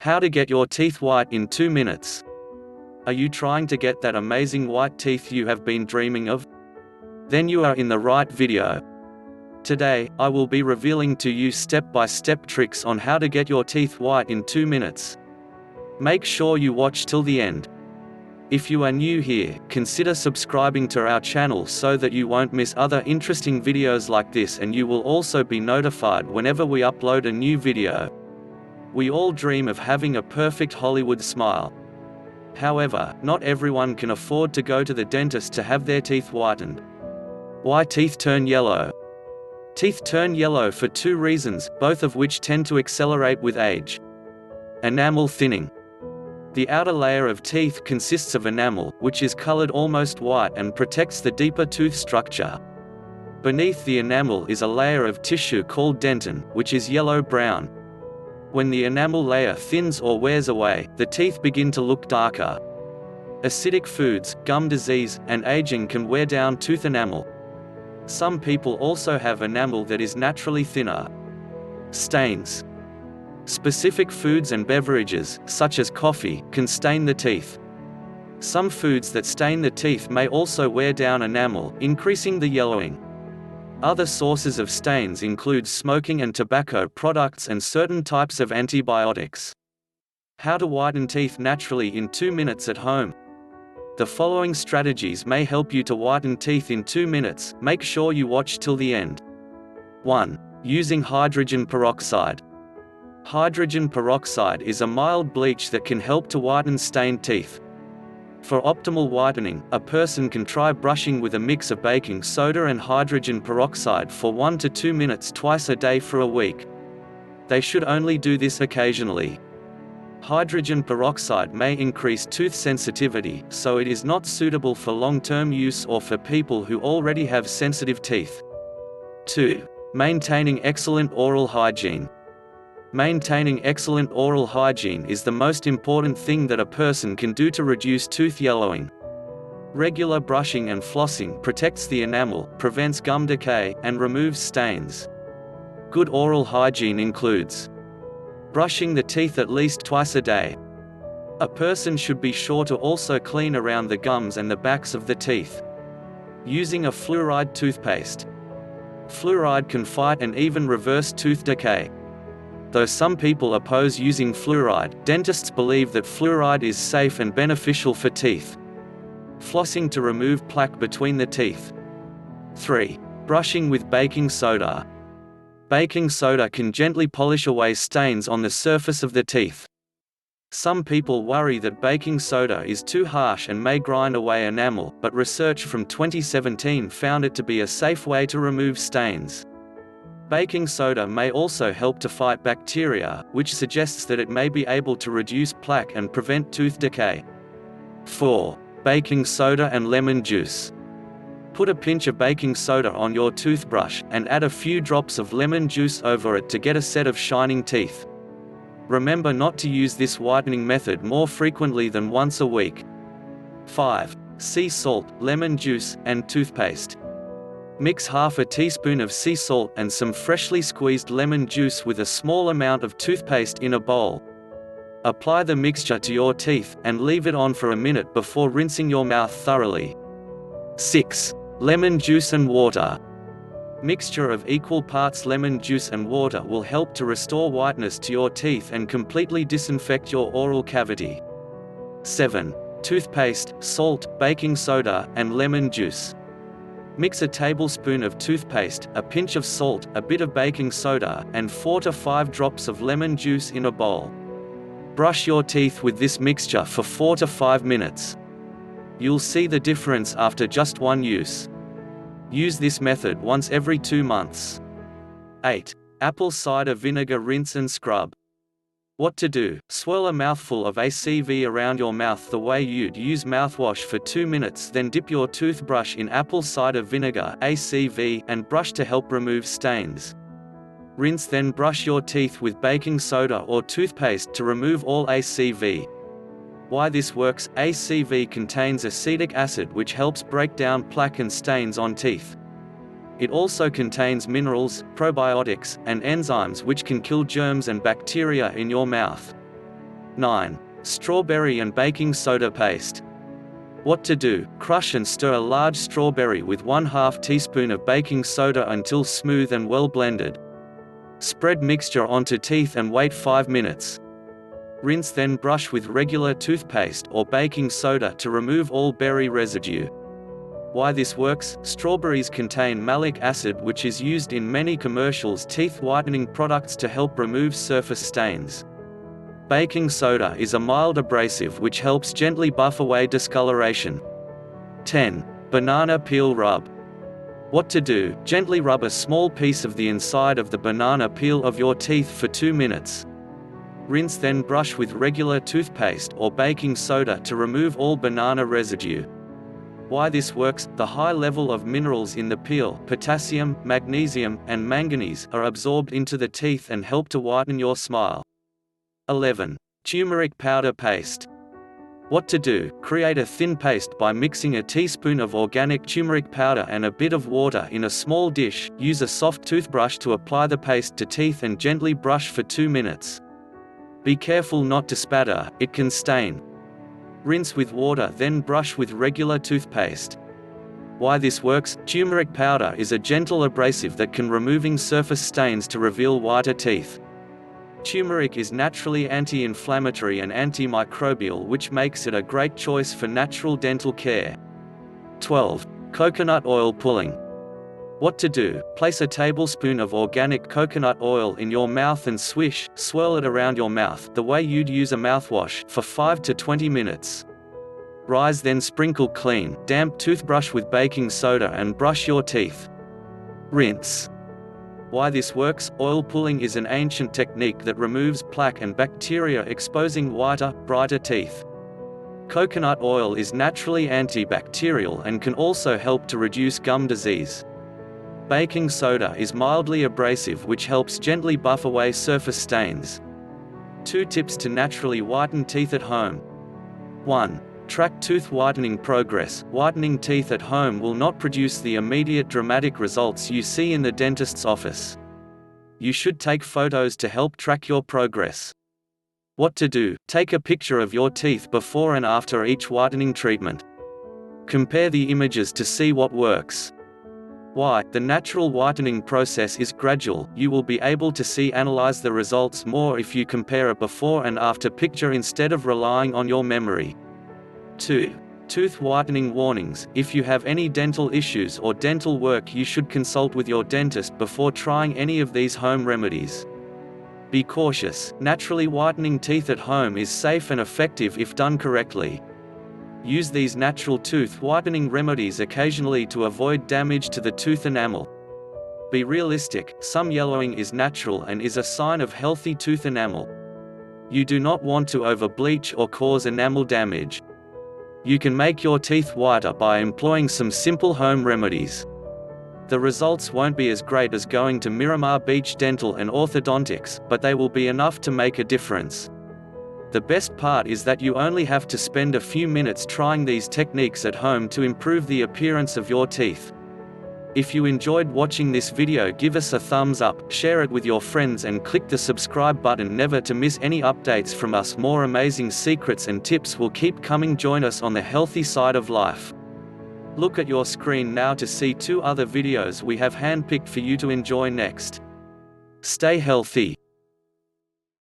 How to get your teeth white in 2 minutes. Are you trying to get that amazing white teeth you have been dreaming of? Then you are in the right video. Today, I will be revealing to you step-by-step tricks on how to get your teeth white in 2 minutes. Make sure you watch till the end. If you are new here, consider subscribing to our channel so that you won't miss other interesting videos like this, and you will also be notified whenever we upload a new video. We all dream of having a perfect Hollywood smile. However, not everyone can afford to go to the dentist to have their teeth whitened. Why teeth turn yellow? Teeth turn yellow for two reasons, both of which tend to accelerate with age. Enamel thinning. The outer layer of teeth consists of enamel, which is colored almost white and protects the deeper tooth structure. Beneath the enamel is a layer of tissue called dentin, which is yellow-brown. When the enamel layer thins or wears away, the teeth begin to look darker. Acidic foods, gum disease, and aging can wear down tooth enamel. Some people also have enamel that is naturally thinner. Stains. Specific foods and beverages, such as coffee, can stain the teeth. Some foods that stain the teeth may also wear down enamel, increasing the yellowing. Other sources of stains include smoking and tobacco products and certain types of antibiotics. How to whiten teeth naturally in 2 minutes at home. The following strategies may help you to whiten teeth in 2 minutes. Make sure you watch till the end. 1. Using hydrogen peroxide. Hydrogen peroxide is a mild bleach that can help to whiten stained teeth. For optimal whitening, a person can try brushing with a mix of baking soda and hydrogen peroxide for 1 to 2 minutes twice a day for a week. They should only do this occasionally. Hydrogen peroxide may increase tooth sensitivity, so it is not suitable for long-term use or for people who already have sensitive teeth. 2. Maintaining excellent oral hygiene. Maintaining excellent oral hygiene is the most important thing that a person can do to reduce tooth yellowing. Regular brushing and flossing protects the enamel, prevents gum decay, and removes stains. Good oral hygiene includes brushing the teeth at least twice a day. A person should be sure to also clean around the gums and the backs of the teeth. Using a fluoride toothpaste. Fluoride can fight and even reverse tooth decay. Though some people oppose using fluoride, dentists believe that fluoride is safe and beneficial for teeth. Flossing to remove plaque between the teeth. 3. Brushing with baking soda. Baking soda can gently polish away stains on the surface of the teeth. Some people worry that baking soda is too harsh and may grind away enamel, but research from 2017 found it to be a safe way to remove stains. Baking soda may also help to fight bacteria, which suggests that it may be able to reduce plaque and prevent tooth decay. 4. Baking soda and lemon juice. Put a pinch of baking soda on your toothbrush, and add a few drops of lemon juice over it to get a set of shining teeth. Remember not to use this whitening method more frequently than once a week. 5. Sea salt, lemon juice, and toothpaste. Mix half a teaspoon of sea salt and some freshly squeezed lemon juice with a small amount of toothpaste in a bowl. Apply the mixture to your teeth, and leave it on for a minute before rinsing your mouth thoroughly. 6. Lemon juice and water. Mixture of equal parts lemon juice and water will help to restore whiteness to your teeth and completely disinfect your oral cavity. 7. Toothpaste, salt, baking soda, and lemon juice. Mix a tablespoon of toothpaste, a pinch of salt, a bit of baking soda, and 4 to 5 drops of lemon juice in a bowl. Brush your teeth with this mixture for 4 to 5 minutes. You'll see the difference after just one use. Use this method once every 2 months. 8. Apple cider vinegar rinse and scrub. What to do? Swirl a mouthful of ACV around your mouth the way you'd use mouthwash for 2 minutes, then dip your toothbrush in apple cider vinegar (ACV) and brush to help remove stains. Rinse, then brush your teeth with baking soda or toothpaste to remove all ACV. Why this works? ACV contains acetic acid, which helps break down plaque and stains on teeth. It also contains minerals, probiotics, and enzymes which can kill germs and bacteria in your mouth. 9. Strawberry and baking soda paste. What to do: crush and stir a large strawberry with 1/2 teaspoon of baking soda until smooth and well blended. Spread mixture onto teeth and wait 5 minutes. Rinse, then brush with regular toothpaste or baking soda to remove all berry residue. Why this works: strawberries contain malic acid, which is used in many commercials teeth whitening products to help remove surface stains. Baking soda is a mild abrasive which helps gently buff away discoloration. 10. Banana peel rub. What to do: gently rub a small piece of the inside of the banana peel of your teeth for 2 minutes. Rinse, then brush with regular toothpaste or baking soda to remove all banana residue. Why this works: the high level of minerals in the peel, potassium, magnesium, and manganese, are absorbed into the teeth and help to whiten your smile. 11. Turmeric powder paste. What to do: create a thin paste by mixing a teaspoon of organic turmeric powder and a bit of water in a small dish. Use a soft toothbrush to apply the paste to teeth and gently brush for 2 minutes. Be careful not to spatter, it can stain. Rinse with water, then brush with regular toothpaste. Why this works: turmeric powder is a gentle abrasive that can removing surface stains to reveal whiter teeth. Turmeric is naturally anti-inflammatory and antimicrobial, which makes it a great choice for natural dental care. 12. Coconut oil pulling. What to do: place a tablespoon of organic coconut oil in your mouth and swirl it around your mouth the way you'd use a mouthwash for 5 to 20 minutes. Rise, then sprinkle clean, damp toothbrush with baking soda and brush your teeth. Rinse. Why this works: oil pulling is an ancient technique that removes plaque and bacteria, exposing whiter, brighter teeth. Coconut oil is naturally antibacterial and can also help to reduce gum disease. Baking soda is mildly abrasive, which helps gently buff away surface stains. 2 tips to naturally whiten teeth at home. 1. Track tooth whitening progress. Whitening teeth at home will not produce the immediate dramatic results you see in the dentist's office. You should take photos to help track your progress. What to do: take a picture of your teeth before and after each whitening treatment. Compare the images to see what works. Why? The natural whitening process is gradual. You will be able to analyze the results more if you compare a before and after picture instead of relying on your memory. 2. Tooth whitening warnings. If you have any dental issues or dental work, you should consult with your dentist before trying any of these home remedies. Be cautious. Naturally whitening teeth at home is safe and effective if done correctly. Use these natural tooth whitening remedies occasionally to avoid damage to the tooth enamel. Be realistic. Some yellowing is natural and is a sign of healthy tooth enamel. You do not want to over-bleach or cause enamel damage. You can make your teeth whiter by employing some simple home remedies. The results won't be as great as going to Miramar Beach Dental and Orthodontics, but they will be enough to make a difference. The best part is that you only have to spend a few minutes trying these techniques at home to improve the appearance of your teeth. If you enjoyed watching this video, give us a thumbs up, share it with your friends and click the subscribe button never to miss any updates from us. More amazing secrets and tips will keep coming. Join us on the healthy side of life. Look at your screen now to see 2 other videos we have handpicked for you to enjoy next. Stay healthy.